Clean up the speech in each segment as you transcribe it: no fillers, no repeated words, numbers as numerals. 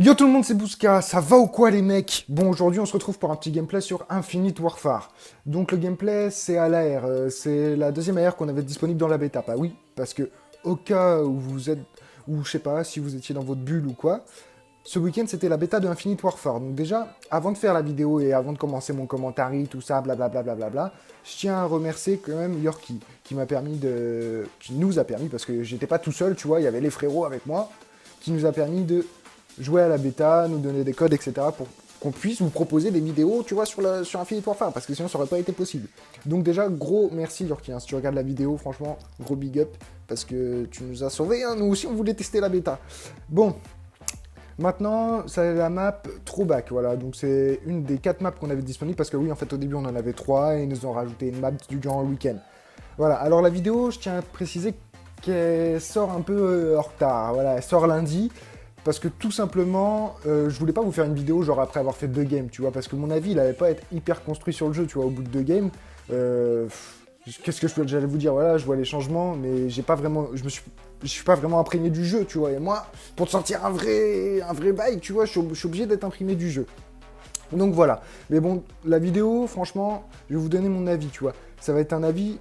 Yo tout le monde, c'est Bouska, ça va ou quoi les mecs? Bon, aujourd'hui on se retrouve pour un petit gameplay sur Infinite Warfare. Donc le gameplay c'est à l'AR, c'est la deuxième AR qu'on avait disponible dans la bêta. Bah oui, parce que au cas où vous êtes, ou je sais pas, si vous étiez dans votre bulle ou quoi, ce week-end c'était la bêta de Infinite Warfare. Donc déjà, avant de faire la vidéo et avant de commencer mon commentaire, tout ça, blablabla, blablabla, je tiens à remercier quand même Yorkie, qui m'a permis de... qui nous a permis, parce que j'étais pas tout seul, tu vois, il y avait les frérots avec moi, qui nous a permis de jouer à la bêta, nous donner des codes, etc. pour qu'on puisse vous proposer des vidéos, tu vois, sur Infinite Warfare, parce que sinon ça aurait pas été possible. Donc déjà, gros merci Yorkie, hein, si tu regardes la vidéo, franchement, gros big up, parce que tu nous as sauvés, hein, nous aussi on voulait tester la bêta. Bon, maintenant, c'est la map Throwback, voilà, donc c'est une des 4 maps qu'on avait disponibles, parce que oui, en fait, au début on en avait 3, et ils nous ont rajouté une map durant le week-end. Voilà, alors la vidéo, je tiens à préciser qu'elle sort un peu en retard, voilà, elle sort lundi, parce que tout simplement, je voulais pas vous faire une vidéo genre après avoir fait 2 games, tu vois, parce que mon avis, il allait pas être hyper construit sur le jeu, tu vois, au bout de 2 games. Qu'est-ce que j'allais vous dire, voilà, je vois les changements, mais j'ai pas vraiment, je suis pas vraiment imprégné du jeu, tu vois, et moi, pour te sortir un vrai bail, tu vois, je suis obligé d'être imprimé du jeu. Donc voilà, mais bon, la vidéo, franchement, je vais vous donner mon avis, tu vois, ça va être un avis,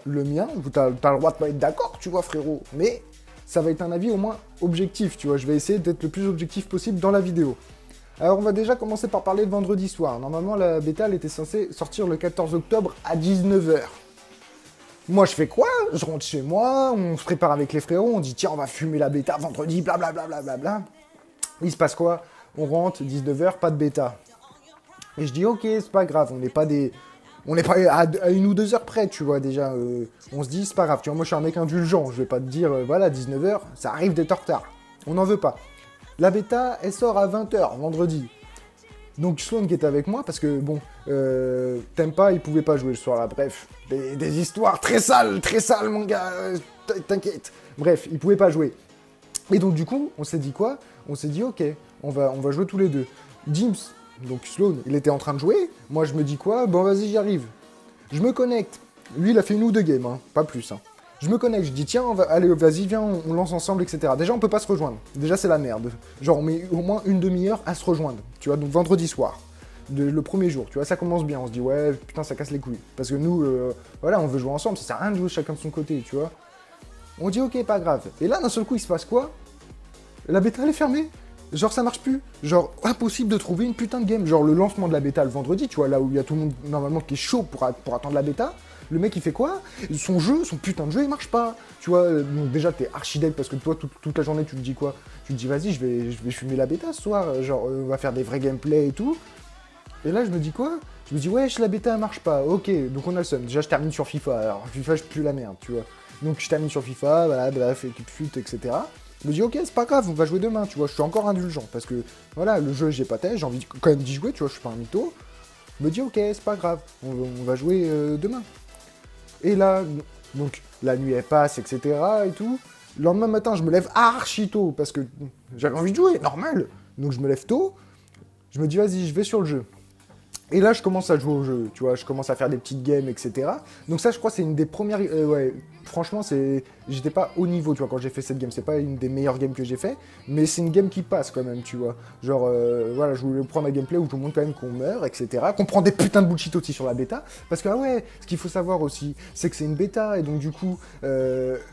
le mien, t'as le droit de pas être d'accord, tu vois, frérot, mais ça va être un avis au moins objectif, tu vois. Je vais essayer d'être le plus objectif possible dans la vidéo. Alors, on va déjà commencer par parler de vendredi soir. Normalement, la bêta, elle était censée sortir le 14 octobre à 19h. Moi, je fais quoi? Je rentre chez moi, on se prépare avec les frérots, on dit tiens, on va fumer la bêta vendredi, blablabla. Bla, bla, bla, bla. Il se passe quoi? On rentre, 19h, pas de bêta. Et je dis ok, c'est pas grave, on n'est pas des... On n'est pas à 1 ou 2 heures près, tu vois, déjà. On se dit, c'est pas grave. Tu vois, moi, je suis un mec indulgent. Je vais pas te dire, voilà, 19h, ça arrive d'être en retard. On n'en veut pas. La bêta, elle sort à 20h, vendredi. Donc, Sloan qui est avec moi, parce que, bon, Tempa, il pouvait pas jouer le soir, là. Bref, des histoires très sales, mon gars. T'inquiète. Bref, il pouvait pas jouer. Et donc, du coup, on s'est dit quoi? On s'est dit, ok, on va jouer tous les deux. James, donc Sloan, il était en train de jouer. Moi, je me dis quoi? Bon, vas-y, j'y arrive. Je me connecte. Lui, il a fait 1 ou 2 games, hein, pas plus. Hein. Je me connecte, je dis tiens, allez, vas-y, viens, on lance ensemble, etc. Déjà, on peut pas se rejoindre. Déjà, c'est la merde. Genre, on met au moins une demi-heure à se rejoindre. Tu vois, donc vendredi soir. Le premier jour, tu vois, ça commence bien. On se dit ouais, putain, ça casse les couilles. Parce que nous, voilà, on veut jouer ensemble. Ça sert à rien de jouer chacun de son côté, tu vois. On dit ok, pas grave. Et là, d'un seul coup, il se passe quoi? La bêta, elle est fermée. Genre, ça marche plus. Genre, impossible de trouver une putain de game. Genre, le lancement de la bêta le vendredi, tu vois, là où il y a tout le monde normalement qui est chaud pour attendre la bêta. Le mec, il fait quoi? Son putain de jeu, il marche pas. Tu vois, donc déjà, t'es archi dead parce que toi, toute la journée, tu te dis quoi? Tu te dis, vas-y, je vais fumer la bêta ce soir. Genre, on va faire des vrais gameplays et tout. Et là, je me dis quoi? Je me dis, wesh, la bêta, elle marche pas. Ok, donc on a le seum. Déjà, je termine sur FIFA. Alors, FIFA, je pue la merde, tu vois. Donc, je termine sur FIFA, voilà, bref, équipe fut, etc. Je me dis, ok, c'est pas grave, on va jouer demain, tu vois, je suis encore indulgent, parce que, voilà, le jeu, j'ai pas tête, j'ai envie quand même d'y jouer, tu vois, je suis pas un mytho. Je me dis, ok, c'est pas grave, on va jouer demain. Et là, donc, la nuit, elle passe, etc., et tout. Le lendemain matin, je me lève archi tôt, parce que j'avais envie de jouer, normal. Donc, je me lève tôt, je me dis, vas-y, je vais sur le jeu. Et là, je commence à jouer au jeu, tu vois, je commence à faire des petites games, etc. Donc ça, je crois, c'est une des premières... ouais, franchement, j'étais pas au niveau, tu vois, quand j'ai fait cette game. C'est pas une des meilleures games que j'ai fait, mais c'est une game qui passe quand même, tu vois. Genre, voilà, je voulais prendre un gameplay où je vous montre quand même qu'on meurt, etc. Qu'on prend des putains de bullshit aussi sur la bêta. Parce que, ah ouais, ce qu'il faut savoir aussi, c'est que c'est une bêta, et donc du coup,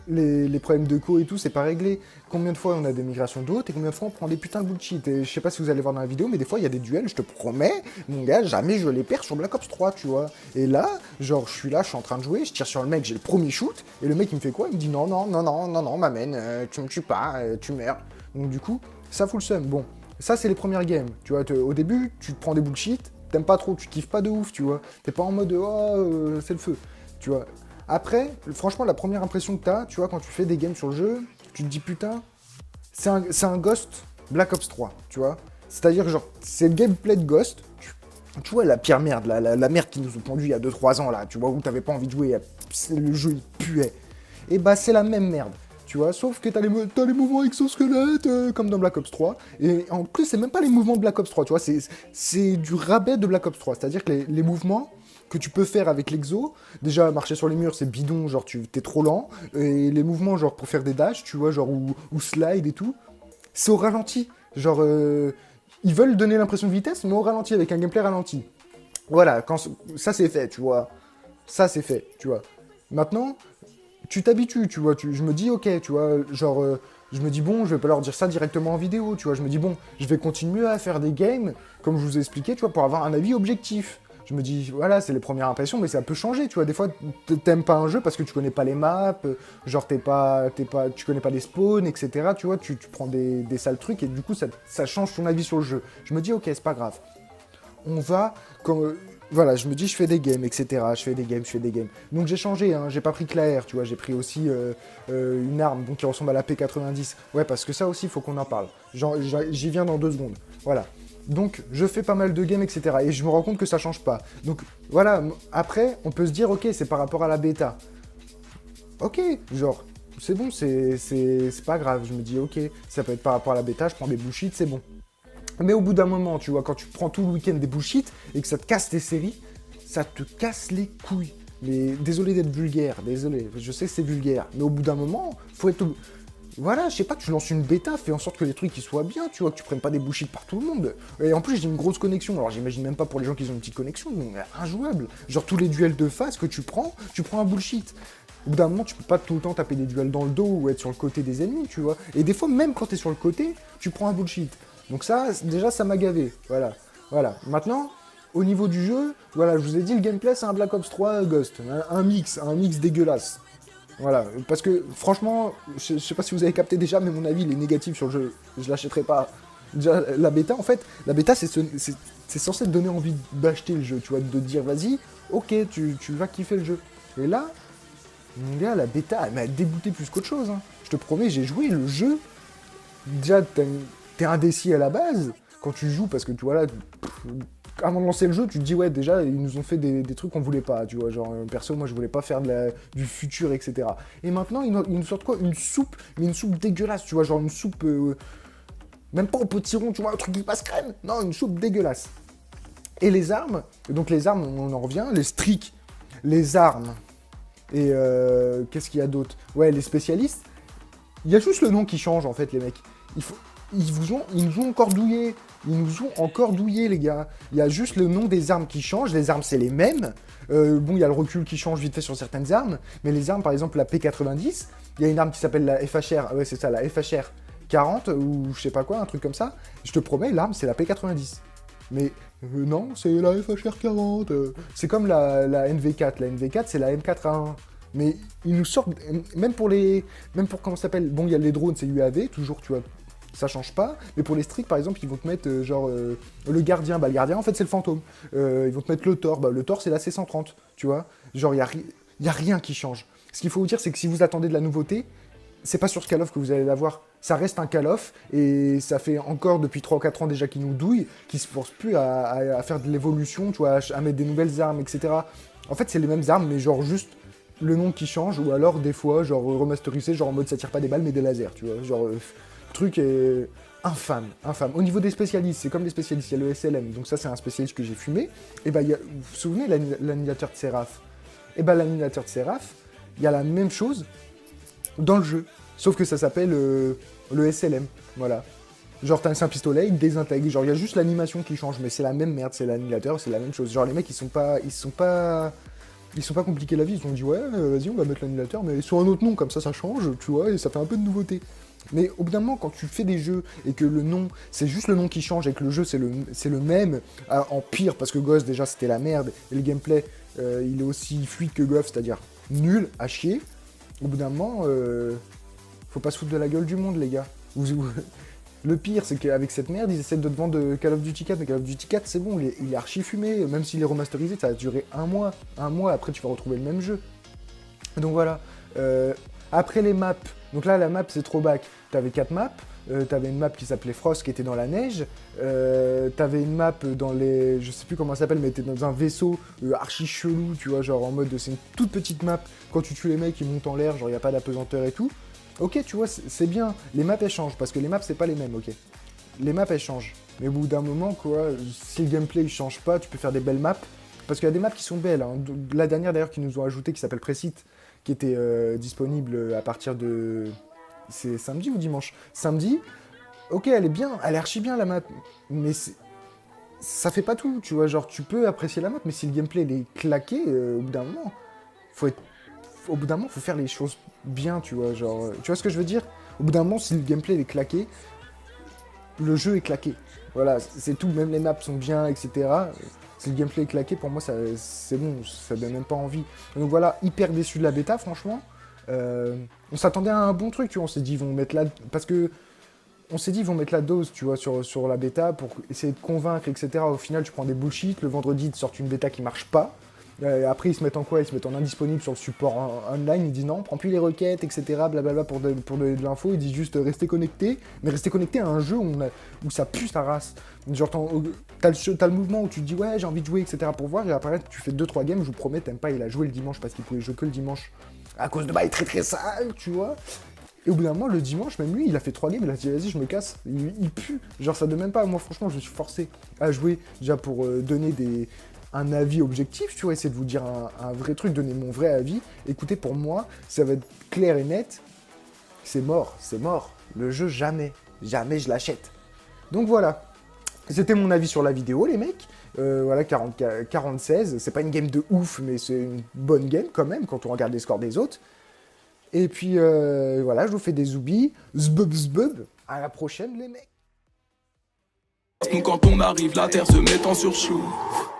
les problèmes de co et tout, c'est pas réglé. Combien de fois on a des migrations d'hôtes et combien de fois on prend des putains de bullshit. Et je sais pas si vous allez voir dans la vidéo, mais des fois, il y a des duels, je te promets, mon gars, jamais je les perds sur Black Ops 3, tu vois. Et là, genre, je suis là, je suis en train de jouer, je tire sur le mec, j'ai le premier shoot, et le mec, il me fait quoi? Il me dit non, non, non, non, non, non, m'amène, tu me tues pas, tu meurs. Donc du coup, ça fout le seum. Bon, ça, c'est les premières games, tu vois. Au début, tu te prends des bullshit, t'aimes pas trop, tu kiffes pas de ouf, tu vois. T'es pas en mode, oh, c'est le feu, tu vois. Après, franchement, la première impression que t'as, tu vois, quand tu fais des games sur le jeu, tu te dis putain, c'est un Ghost Black Ops 3, tu vois. C'est-à-dire, genre, c'est le gameplay de Ghost. Tu vois, la pire merde, la merde qui nous ont pondu il y a 2-3 ans, là, tu vois, où t'avais pas envie de jouer, le jeu, il puait. Et bah, c'est la même merde, tu vois, sauf que t'as les mouvements exosquelettes, comme dans Black Ops 3. Et en plus, c'est même pas les mouvements de Black Ops 3, tu vois, c'est du rabais de Black Ops 3. C'est-à-dire que les mouvements que tu peux faire avec l'exo, déjà marcher sur les murs c'est bidon, genre t'es trop lent, et les mouvements genre pour faire des dashs, tu vois, genre ou slide et tout, c'est au ralenti. Genre, ils veulent donner l'impression de vitesse, mais au ralenti, avec un gameplay ralenti. Voilà, ça c'est fait, tu vois. Ça c'est fait, tu vois. Maintenant, tu t'habitues, tu vois. Je me dis, ok, tu vois, genre, je me dis, bon, je vais pas leur dire ça directement en vidéo, tu vois. Je me dis, bon, je vais continuer à faire des games, comme je vous ai expliqué, tu vois, pour avoir un avis objectif. Je me dis, voilà, c'est les premières impressions, mais ça peut changer, tu vois. Des fois, t'aimes pas un jeu parce que tu connais pas les maps, genre tu connais pas les spawns, etc. Tu vois, tu prends des sales trucs et du coup, ça change ton avis sur le jeu. Je me dis, ok, c'est pas grave. On va, comme, voilà, je me dis, je fais des games, etc. Je fais des games, je fais des games. Donc j'ai changé, hein, j'ai pas pris que la R, tu vois, j'ai pris aussi une arme donc, qui ressemble à la P90. Ouais, parce que ça aussi, il faut qu'on en parle. J'y viens dans 2 secondes. Voilà. Donc je fais pas mal de games, etc. Et je me rends compte que ça change pas. Donc voilà, après, on peut se dire, ok, c'est par rapport à la bêta. Ok, genre, c'est bon, c'est pas grave. Je me dis, ok, ça peut être par rapport à la bêta, je prends des bullshit, c'est bon. Mais au bout d'un moment, tu vois, quand tu prends tout le week-end des bullshit et que ça te casse tes séries, ça te casse les couilles. Mais désolé d'être vulgaire, désolé, je sais que c'est vulgaire, mais au bout d'un moment, faut être... Voilà, je sais pas, tu lances une bêta, fais en sorte que les trucs ils soient bien, tu vois, que tu prennes pas des bullshit par tout le monde. Et en plus, j'ai une grosse connexion, alors j'imagine même pas pour les gens qui ont une petite connexion, mais injouable. Genre tous les duels de face que tu prends un bullshit. Au bout d'un moment, tu peux pas tout le temps taper des duels dans le dos ou être sur le côté des ennemis, tu vois. Et des fois, même quand t'es sur le côté, tu prends un bullshit. Donc ça, déjà, ça m'a gavé. Voilà. Voilà. Maintenant, au niveau du jeu, voilà, je vous ai dit, le gameplay, c'est un Black Ops 3 Ghost. Un mix dégueulasse. Voilà. Parce que, franchement, je sais pas si vous avez capté déjà, mais mon avis, il est négatif sur le jeu. Je l'achèterai pas. Déjà, la bêta, en fait, la bêta, c'est censé te donner envie d'acheter le jeu, tu vois, de te dire, vas-y, ok, tu vas kiffer le jeu. Et là, mon gars, la bêta, elle m'a dégoûté plus qu'autre chose. Hein. Je te promets, j'ai joué le jeu. Déjà, t'es indécis à la base quand tu joues parce que tu vois là, avant de lancer le jeu, tu te dis ouais, déjà, ils nous ont fait des trucs qu'on voulait pas. Tu vois, genre, perso, moi, je voulais pas faire du futur, etc. Et maintenant, ils nous sortent quoi? Une soupe, mais une soupe dégueulasse, tu vois, genre une soupe. Même pas au potiron, tu vois, un truc qui passe crème. Non, une soupe dégueulasse. Et les armes, donc les armes, on en revient, les streaks, les armes. Et qu'est-ce qu'il y a d'autre? Ouais, les spécialistes. Il y a juste le nom qui change, en fait, les mecs. Ils nous ont encore douillé. Ils nous ont encore douillé, les gars. Il y a juste le nom des armes qui changent. Les armes, c'est les mêmes. Bon, il y a le recul qui change vite fait sur certaines armes. Mais les armes, par exemple, la P90, il y a une arme qui s'appelle la FHR. Ouais, c'est ça, la FHR 40 ou je sais pas quoi, un truc comme ça. Je te promets, l'arme, c'est la P90. Mais non, c'est la FHR 40. C'est comme la NV4. La NV4, c'est la M4A1. Mais ils nous sortent, même pour comment ça s'appelle, bon, il y a les drones, c'est UAV, toujours, tu vois, ça change pas. Mais pour les streaks, par exemple, ils vont te mettre, le gardien, bah le gardien, en fait, c'est le fantôme. Ils vont te mettre le Thor, bah le Thor, c'est la C130, tu vois. Genre, il y a rien qui change. Ce qu'il faut vous dire, c'est que si vous attendez de la nouveauté, c'est pas sur ce Call of que vous allez l'avoir. Ça reste un Call of, et ça fait encore depuis 3 ou 4 ans déjà qu'ils nous douillent, qu'ils se forcent plus à faire de l'évolution, tu vois, à mettre des nouvelles armes, etc. En fait, c'est les mêmes armes, mais genre juste le nom qui change, ou alors des fois, genre remasterisé, genre en mode ça tire pas des balles mais des lasers, tu vois. Genre, le truc est infâme, infâme. Au niveau des spécialistes, c'est comme les spécialistes, il y a le SLM, donc ça c'est un spécialiste que j'ai fumé. Et bah, vous vous souvenez l'annihilateur de Seraph? Et bah, l'annihilateur de Seraph, il y a la même chose dans le jeu, sauf que ça s'appelle le SLM, voilà. Genre, c'est un pistolet, il désintègre. Genre, il y a juste l'animation qui change, mais c'est la même merde, c'est l'annihilateur, c'est la même chose. Genre, les mecs, ils sont pas compliqués la vie, ils se sont dit ouais, vas-y, on va mettre l'annihilateur, mais sur un autre nom, comme ça change, tu vois, et ça fait un peu de nouveauté. Mais au bout d'un moment, quand tu fais des jeux et que le nom, c'est juste le nom qui change et que le jeu c'est le même, en pire, parce que Ghost déjà c'était la merde, et le gameplay il est aussi fluide que Ghost, c'est-à-dire nul, à chier, au bout d'un moment, faut pas se foutre de la gueule du monde, les gars. Le pire, c'est qu'avec cette merde, ils essaient de te vendre Call of Duty 4, mais Call of Duty 4, c'est bon, il est archi fumé, même s'il est remasterisé, ça va durer un mois. Un mois, après, tu vas retrouver le même jeu. Donc voilà. Après les maps, donc là, la map, c'est throwback. T'avais 4 maps. T'avais une map qui s'appelait Frost, qui était dans la neige. T'avais une map dans les... Je sais plus comment ça s'appelle, mais t'es dans un vaisseau archi chelou, tu vois, genre en mode... C'est une toute petite map. Quand tu tues les mecs, ils montent en l'air, genre, il n'y a pas d'apesanteur et tout. Ok, tu vois, c'est bien. Les maps, elles changent, parce que les maps, c'est pas les mêmes, ok. Les maps, elles changent. Mais au bout d'un moment, quoi, si le gameplay, il change pas, tu peux faire des belles maps. Parce qu'il y a des maps qui sont belles. Hein. La dernière, d'ailleurs, qu'ils nous ont ajouté, qui s'appelle Précite, qui était disponible à partir de... C'est samedi ou dimanche? Samedi. ok, elle est bien, elle est archi bien la map, mais ça fait pas tout, tu vois. Genre, tu peux apprécier la map, mais si le gameplay il est claqué, au bout d'un moment, faut être... au bout d'un moment, faut faire les choses bien, tu vois. Genre, tu vois ce que je veux dire? Au bout d'un moment, si le gameplay il est claqué, le jeu est claqué. Voilà, c'est tout, même les maps sont bien, etc. Si le gameplay est claqué, pour moi, c'est bon, ça donne même pas envie. Donc voilà, hyper déçu de la bêta, franchement. On s'attendait à un bon truc, tu vois, on s'est dit, ils vont mettre la... Parce que... On s'est dit, ils vont mettre la dose, tu vois, sur la bêta pour essayer de convaincre, etc. Au final, tu prends des bullshit. Le vendredi, ils te sortent une bêta qui marche pas. Après, ils se mettent en quoi? Ils se mettent en indisponible sur le support online. Ils disent non, prends plus les requêtes, etc. Blablabla pour donner de l'info. Ils disent juste rester connecté. Mais rester connecté à un jeu où ça pue sa race. Genre, t'as le mouvement où tu te dis ouais, j'ai envie de jouer, etc. pour voir. Et après, tu fais 2-3 games. Je vous promets, t'aimes pas. Il a joué le dimanche parce qu'il pouvait jouer que le dimanche. À cause de bails très très sales, tu vois. Et au bout d'un moment, le dimanche, même lui, il a fait 3 games, il a dit vas-y, je me casse. Il pue. Genre, ça donne même pas. Moi, franchement, je me suis forcé à jouer déjà pour donner un avis objectif, tu vois, essayer de vous dire un vrai truc, donner mon vrai avis. Écoutez, pour moi, ça va être clair et net. C'est mort, c'est mort. Le jeu, jamais, jamais je l'achète. Donc voilà. C'était mon avis sur la vidéo, les mecs. Voilà, 40-16. C'est pas une game de ouf, mais c'est une bonne game quand même, quand on regarde les scores des autres. Et puis voilà, je vous fais des zoubis. Zbub zbub. À la prochaine, les mecs. Quand on arrive, la terre se met en surchauffe.